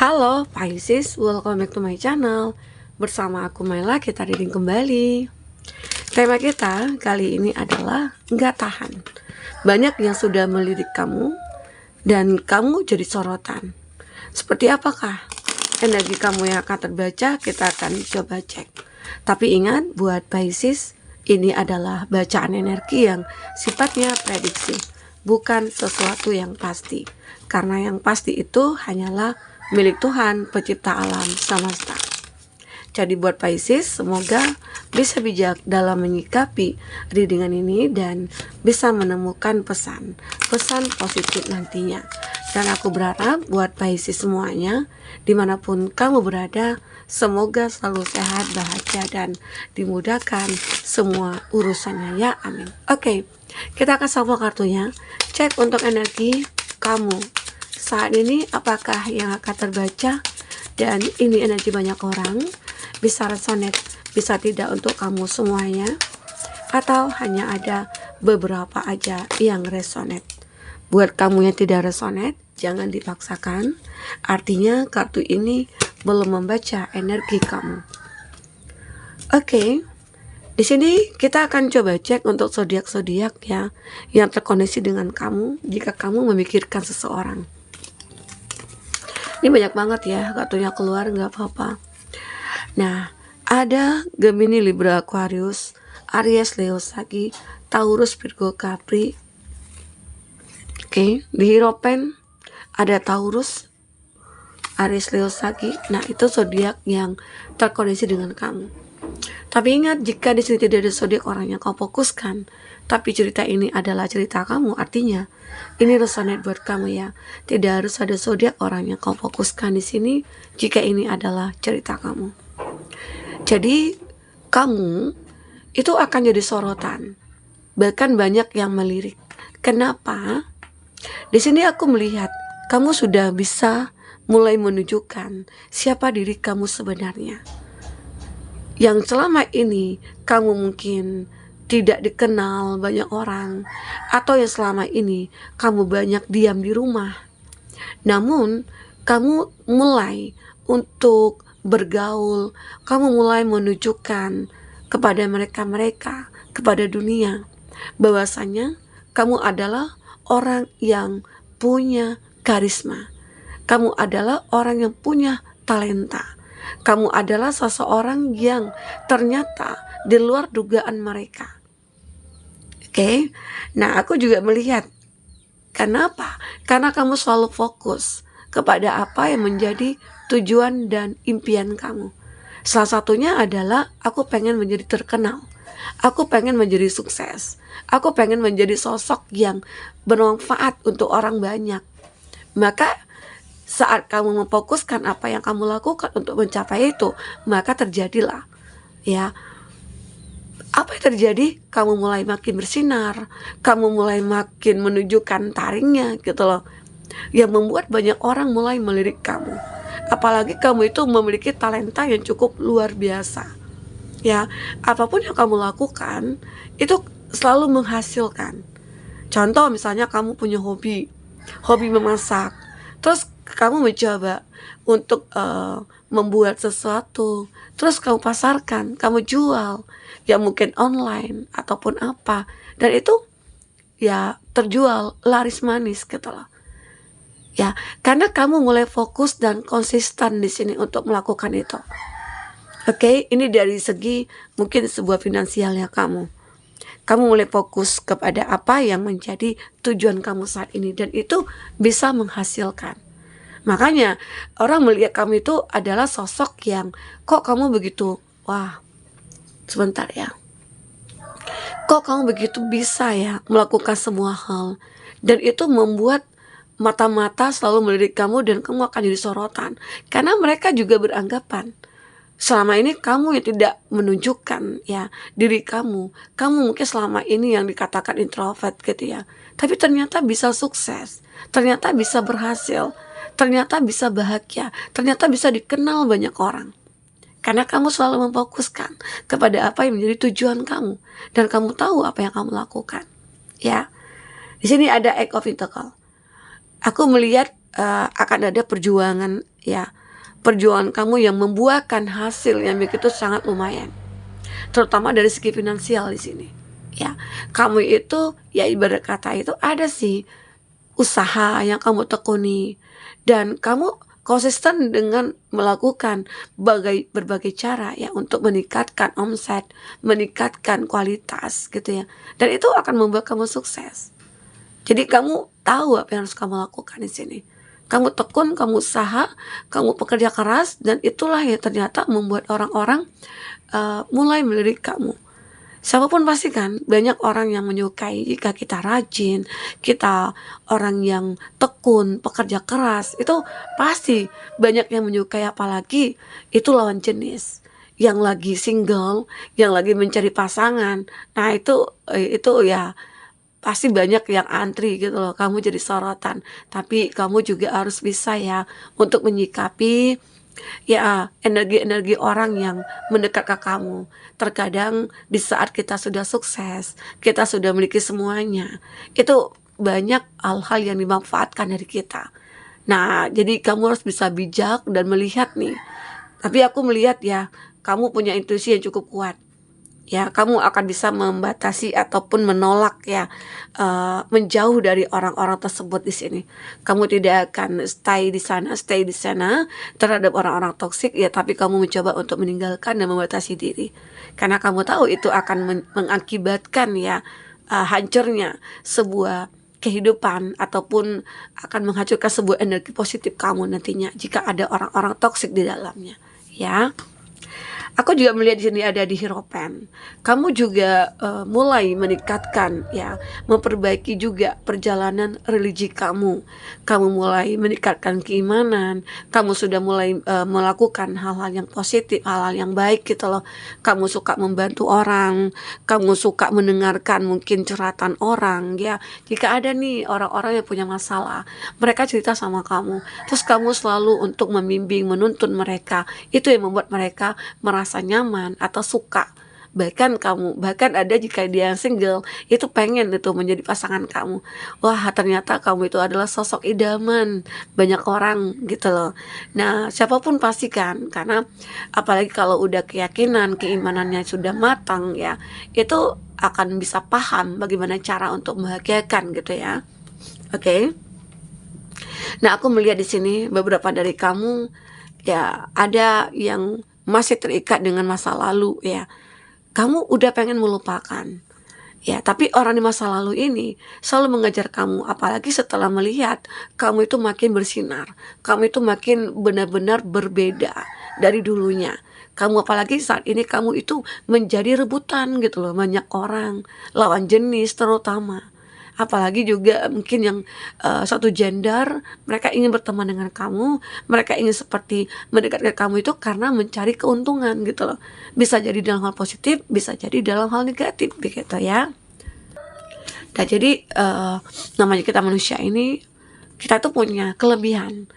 Halo Pisces, welcome back to my channel. Bersama aku Maila, kita reading kembali. Tema kita kali ini adalah nggak tahan. Banyak yang sudah melirik kamu dan kamu jadi sorotan. Seperti apakah energi kamu yang akan terbaca? Kita akan coba cek. Tapi ingat, buat Pisces, ini adalah bacaan energi yang sifatnya prediksi, bukan sesuatu yang pasti. Karena yang pasti itu hanyalah milik Tuhan, pencipta alam semesta. Jadi buat Pisces, semoga bisa bijak dalam menyikapi readingan ini dan bisa menemukan pesan positif nantinya. Dan aku berharap buat Pisces semuanya, dimanapun kamu berada, semoga selalu sehat, bahagia, dan dimudahkan semua urusannya ya, amin. Oke, kita akan shuffle kartunya. Cek untuk energi kamu saat ini, apakah yang akan terbaca. Dan ini energi banyak orang, bisa resonate, bisa tidak untuk kamu semuanya, atau hanya ada beberapa aja yang resonate. Buat kamu yang tidak resonate, jangan dipaksakan. Artinya kartu ini belum membaca energi kamu. Oke, di sini kita akan coba cek untuk zodiak-zodiak ya, yang terkoneksi dengan kamu jika kamu memikirkan seseorang. Ini banyak banget ya, kartunya keluar, nggak apa-apa. Nah, ada Gemini, Libra, Aquarius, Aries, Leo, Sagi, Taurus, Virgo, Capri. Oke, di Hierophant ada Taurus, Aries, Leo, Sagi. Nah, itu zodiak yang terkoneksi dengan kamu. Tapi ingat, jika di sini tidak ada zodiak orang yang kau fokuskan, tapi cerita ini adalah cerita kamu, artinya ini resonate buat kamu ya. Tidak harus ada zodiak orang yang kau fokuskan di sini jika ini adalah cerita kamu. Jadi kamu itu akan jadi sorotan. Bahkan banyak yang melirik. Kenapa? Di sini aku melihat kamu sudah bisa mulai menunjukkan siapa diri kamu sebenarnya. Yang selama ini kamu mungkin tidak dikenal banyak orang, atau yang selama ini kamu banyak diam di rumah. Namun kamu mulai untuk bergaul, kamu mulai menunjukkan kepada mereka, kepada dunia, bahwasanya kamu adalah orang yang punya karisma. Kamu adalah orang yang punya talenta. Kamu adalah seseorang yang ternyata di luar dugaan mereka. Oke, nah aku juga melihat, kenapa? Karena kamu selalu fokus kepada apa yang menjadi tujuan dan impian kamu. Salah satunya adalah aku pengen menjadi terkenal, aku pengen menjadi sukses, aku pengen menjadi sosok yang bermanfaat untuk orang banyak. Maka saat kamu memfokuskan apa yang kamu lakukan untuk mencapai itu, maka terjadilah ya, apa yang terjadi? Kamu mulai makin bersinar, kamu mulai makin menunjukkan taringnya gitu loh, yang membuat banyak orang mulai melirik kamu. Apalagi kamu itu memiliki talenta yang cukup luar biasa ya. Apapun yang kamu lakukan itu selalu menghasilkan. Contoh misalnya kamu punya hobi memasak, terus kamu mencoba untuk membuat sesuatu, terus kamu pasarkan, kamu jual, ya mungkin online ataupun apa, dan itu ya terjual laris manis gitu loh. Ya, karena kamu mulai fokus dan konsisten di sini untuk melakukan itu. Oke, ini dari segi mungkin sebuah finansialnya kamu. Kamu mulai fokus kepada apa yang menjadi tujuan kamu saat ini, dan itu bisa menghasilkan. Makanya orang melihat kamu itu adalah sosok yang, kok kamu begitu, wah sebentar ya, kok kamu begitu bisa ya melakukan semua hal. Dan itu membuat mata-mata selalu melirik kamu, dan kamu akan jadi sorotan. Karena mereka juga beranggapan selama ini kamu yang tidak menunjukkan ya diri kamu mungkin selama ini yang dikatakan introvert gitu ya, tapi ternyata bisa sukses, ternyata bisa berhasil, ternyata bisa bahagia, ternyata bisa dikenal banyak orang. Karena kamu selalu memfokuskan kepada apa yang menjadi tujuan kamu, dan kamu tahu apa yang kamu lakukan ya. Di sini ada Eight of Pentacles. Aku melihat akan ada perjuangan ya, perjuangan kamu yang membuahkan hasil yang begitu sangat lumayan, terutama dari segi finansial di sini. Ya, kamu itu ya ibarat kata itu ada sih usaha yang kamu tekuni dan kamu konsisten dengan melakukan berbagai cara ya untuk meningkatkan omset, meningkatkan kualitas gitu ya. Dan itu akan membuat kamu sukses. Jadi kamu tahu apa yang harus kamu lakukan di sini. Kamu tekun, kamu usaha, kamu pekerja keras, dan itulah yang ternyata membuat orang-orang mulai melirik kamu. Siapapun pasti kan banyak orang yang menyukai jika kita rajin, kita orang yang tekun, pekerja keras, itu pasti banyak yang menyukai, apalagi itu lawan jenis yang lagi single, yang lagi mencari pasangan. Nah, itu ya pasti banyak yang antri gitu loh, kamu jadi sorotan. Tapi kamu juga harus bisa ya untuk menyikapi ya energi-energi orang yang mendekat ke kamu. Terkadang di saat kita sudah sukses, kita sudah memiliki semuanya, itu banyak hal-hal yang dimanfaatkan dari kita. Nah, jadi kamu harus bisa bijak dan melihat nih. Tapi aku melihat ya, kamu punya intuisi yang cukup kuat. Ya, kamu akan bisa membatasi ataupun menolak ya, menjauh dari orang-orang tersebut di sini. Kamu tidak akan stay di sana terhadap orang-orang toksik ya, tapi kamu mencoba untuk meninggalkan dan membatasi diri. Karena kamu tahu itu akan mengakibatkan ya, hancurnya sebuah kehidupan ataupun akan menghancurkan sebuah energi positif kamu nantinya jika ada orang-orang toksik di dalamnya, ya. Aku juga melihat di sini ada di Hierophant. Kamu juga mulai meningkatkan ya, memperbaiki juga perjalanan religi kamu. Kamu mulai meningkatkan keimanan. Kamu sudah mulai melakukan hal-hal yang positif, hal-hal yang baik gitu loh. Kamu suka membantu orang. Kamu suka mendengarkan mungkin curhatan orang ya. Jika ada nih orang-orang yang punya masalah, mereka cerita sama kamu. Terus kamu selalu untuk membimbing, menuntun mereka. Itu yang membuat mereka merasa nyaman atau suka. Bahkan ada jika dia yang single, itu pengen itu menjadi pasangan kamu. Wah, ternyata kamu itu adalah sosok idaman banyak orang gitu loh. Nah, siapapun pasti kan, karena apalagi kalau udah keyakinan, keimanannya sudah matang ya, itu akan bisa paham bagaimana cara untuk membahagiakan gitu ya. Oke. Nah, aku melihat di sini beberapa dari kamu ya, ada yang masih terikat dengan masa lalu ya. Kamu udah pengen melupakan ya, tapi orang di masa lalu ini selalu mengejar kamu, apalagi setelah melihat kamu itu makin bersinar, kamu itu makin benar-benar berbeda dari dulunya. Kamu apalagi saat ini kamu itu menjadi rebutan gitu loh, banyak orang, lawan jenis terutama. Apalagi juga mungkin yang satu gender, mereka ingin berteman dengan kamu, mereka ingin seperti mendekatkan kamu itu karena mencari keuntungan gitu loh. Bisa jadi dalam hal positif, bisa jadi dalam hal negatif begitu ya. Nah, jadi namanya kita manusia ini, kita tuh punya kelebihan,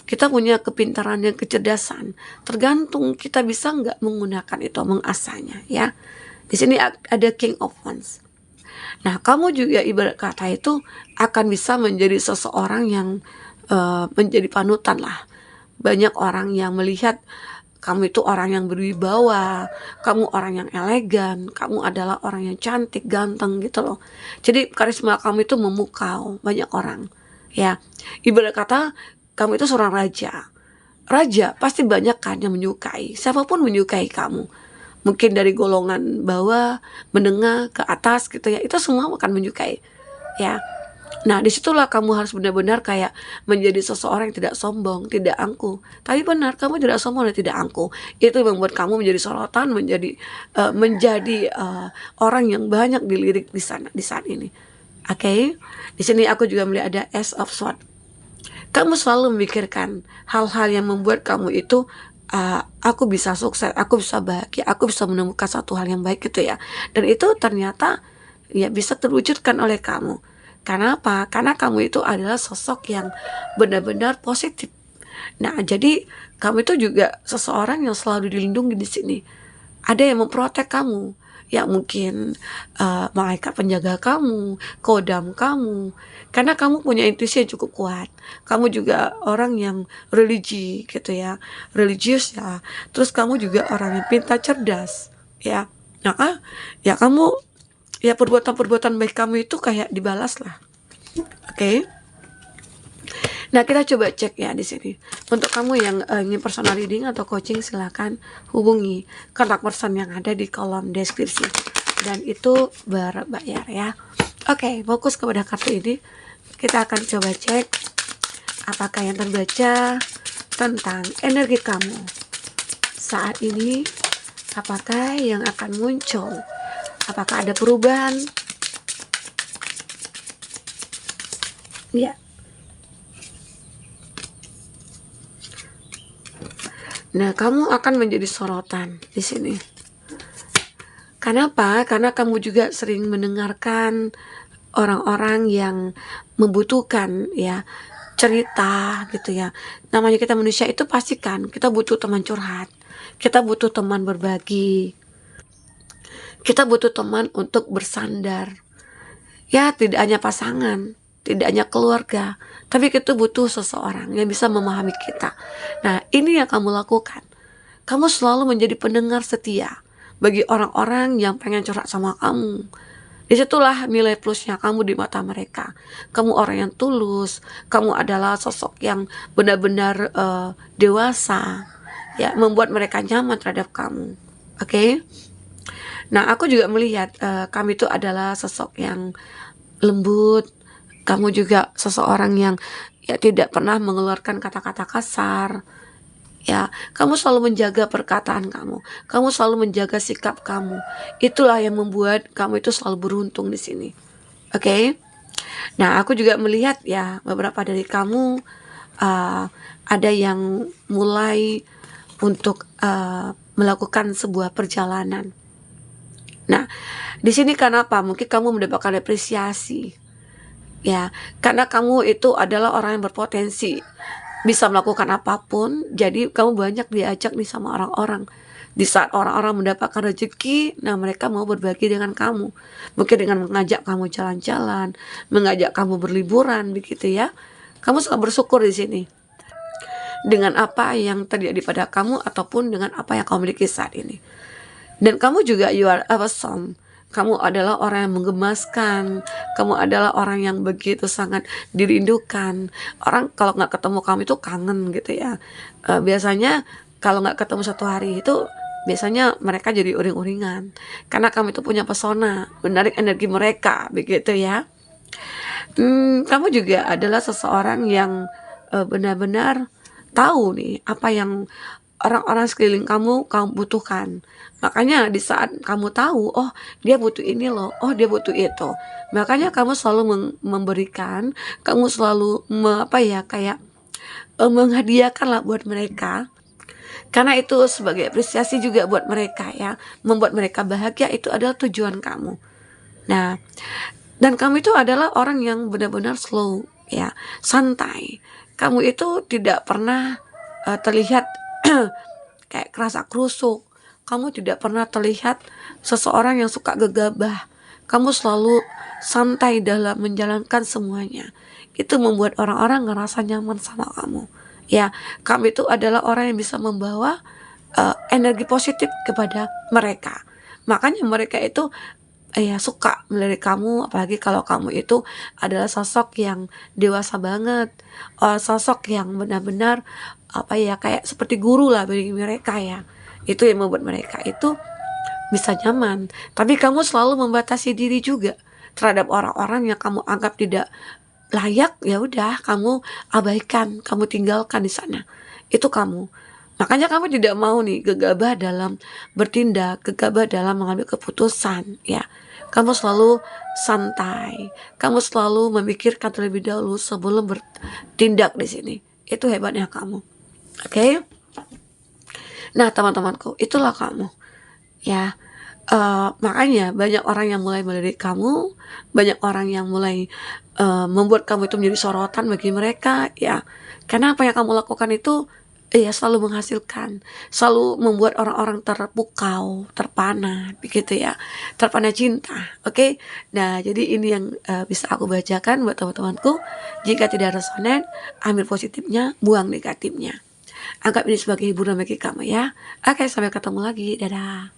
kita punya kepintaran dan kecerdasan. Tergantung kita bisa nggak menggunakan itu, mengasahnya ya. Di sini ada King of Wands. Nah, kamu juga ibarat kata itu akan bisa menjadi seseorang yang menjadi panutan lah. Banyak orang yang melihat kamu itu orang yang berwibawa, kamu orang yang elegan, kamu adalah orang yang cantik, ganteng gitu loh. Jadi karisma kamu itu memukau banyak orang. Ya, ibarat kata kamu itu seorang raja. Raja pasti banyak kan yang menyukai. Siapapun menyukai kamu. Mungkin dari golongan bawah, menengah, ke atas gitu ya, itu semua akan menyukai ya. Nah, disitulah kamu harus benar-benar kayak menjadi seseorang yang tidak sombong, tidak angkuh. Tapi benar, kamu tidak sombong dan tidak angkuh. Itu membuat kamu menjadi sorotan, menjadi orang yang banyak dilirik di sana di saat ini. Oke. Di sini aku juga melihat ada Ace of Swords. Kamu selalu memikirkan hal-hal yang membuat kamu itu aku bisa sukses, aku bisa bahagia, aku bisa menemukan satu hal yang baik gitu ya. Dan itu ternyata ya bisa terwujudkan oleh kamu. Karena apa? Karena kamu itu adalah sosok yang benar-benar positif. Nah, jadi kamu itu juga seseorang yang selalu dilindungi di sini. Ada yang memprotek kamu. ya mungkin malaikat penjaga kamu, kodam kamu, karena kamu punya intuisi yang cukup kuat. Kamu juga orang yang religi gitu ya, religius ya. Terus kamu juga orang yang pintar, cerdas ya. Maka ya kamu, ya perbuatan-perbuatan baik kamu itu kayak dibalas lah. Oke. Nah, kita coba cek ya di sini. Untuk kamu yang ingin personal reading atau coaching, silakan hubungi kontak person yang ada di kolom deskripsi. Dan itu berbayar ya. Oke, fokus kepada kartu ini. Kita akan coba cek apakah yang terbaca tentang energi kamu saat ini. Apakah yang akan muncul? Apakah ada perubahan? Ya. Nah, kamu akan menjadi sorotan di sini. Kenapa? Karena kamu juga sering mendengarkan orang-orang yang membutuhkan ya cerita gitu ya. Namanya kita manusia itu pasti kan kita butuh teman curhat. Kita butuh teman berbagi. Kita butuh teman untuk bersandar. Ya, tidak hanya pasangan, tidak hanya keluarga, tapi kita butuh seseorang yang bisa memahami kita. Nah, ini yang kamu lakukan. Kamu selalu menjadi pendengar setia bagi orang-orang yang pengen curhat sama kamu. Disitulah nilai plusnya kamu di mata mereka. Kamu orang yang tulus, kamu adalah sosok yang benar-benar dewasa, ya, membuat mereka nyaman terhadap kamu. Oke? Nah, aku juga melihat kamu itu adalah sosok yang lembut. Kamu juga seseorang yang ya tidak pernah mengeluarkan kata-kata kasar. Ya, kamu selalu menjaga perkataan kamu. Kamu selalu menjaga sikap kamu. Itulah yang membuat kamu itu selalu beruntung di sini. Oke? Nah, aku juga melihat ya beberapa dari kamu ada yang mulai untuk melakukan sebuah perjalanan. Nah, di sini kenapa? Mungkin kamu mendapatkan apresiasi. Ya, karena kamu itu adalah orang yang berpotensi, bisa melakukan apapun. Jadi kamu banyak diajak nih sama orang-orang. Di saat orang-orang mendapatkan rezeki, nah mereka mau berbagi dengan kamu. Mungkin dengan mengajak kamu jalan-jalan, mengajak kamu berliburan, begitu ya. Kamu sangat bersyukur di sini dengan apa yang terjadi pada kamu ataupun dengan apa yang kamu miliki saat ini. Dan kamu juga you are awesome. Kamu adalah orang yang menggemaskan. Kamu adalah orang yang begitu sangat dirindukan. Orang kalau nggak ketemu kamu itu kangen gitu ya. Biasanya kalau nggak ketemu satu hari itu biasanya mereka jadi uring-uringan. Karena kamu itu punya pesona, menarik energi mereka begitu ya. Kamu juga adalah seseorang yang benar-benar tahu nih apa yang orang-orang sekeliling kamu butuhkan. Makanya di saat kamu tahu, oh dia butuh ini loh, oh dia butuh itu, makanya kamu selalu memberikan, kamu selalu menghadiahkan lah buat mereka. Karena itu sebagai apresiasi juga buat mereka ya, membuat mereka bahagia, itu adalah tujuan kamu. Nah, dan kamu itu adalah orang yang benar-benar slow ya, santai. Kamu itu tidak pernah terlihat kayak kerasa kerusuk. Kamu tidak pernah terlihat seseorang yang suka gegabah. Kamu selalu santai dalam menjalankan semuanya. Itu membuat orang-orang ngerasa nyaman sama kamu. Ya, kamu itu adalah orang yang bisa membawa energi positif kepada mereka. Makanya mereka itu ya suka melirik kamu, apalagi kalau kamu itu adalah sosok yang dewasa banget, sosok yang benar-benar kayak seperti guru lah bagi mereka ya. Itu yang membuat mereka itu bisa nyaman. Tapi kamu selalu membatasi diri juga terhadap orang-orang yang kamu anggap tidak layak. Ya udah, kamu abaikan, kamu tinggalkan di sana. Itu kamu. Makanya kamu tidak mau nih gegabah dalam bertindak, gegabah dalam mengambil keputusan ya. Kamu selalu santai. Kamu selalu memikirkan terlebih dahulu sebelum bertindak di sini. Itu hebatnya kamu. Oke? Nah, teman-temanku, itulah kamu. Ya. Makanya banyak orang yang mulai melirik kamu, banyak orang yang mulai membuat kamu itu menjadi sorotan bagi mereka ya. Karena apa yang kamu lakukan itu Iya, selalu menghasilkan, selalu membuat orang-orang terpukau, terpana, begitu ya, terpana cinta, oke? Nah, jadi ini yang bisa aku bacakan buat teman-temanku. Jika tidak resonan, ambil positifnya, buang negatifnya. Anggap ini sebagai hiburan bagi kamu ya. Oke, sampai ketemu lagi. Dadah.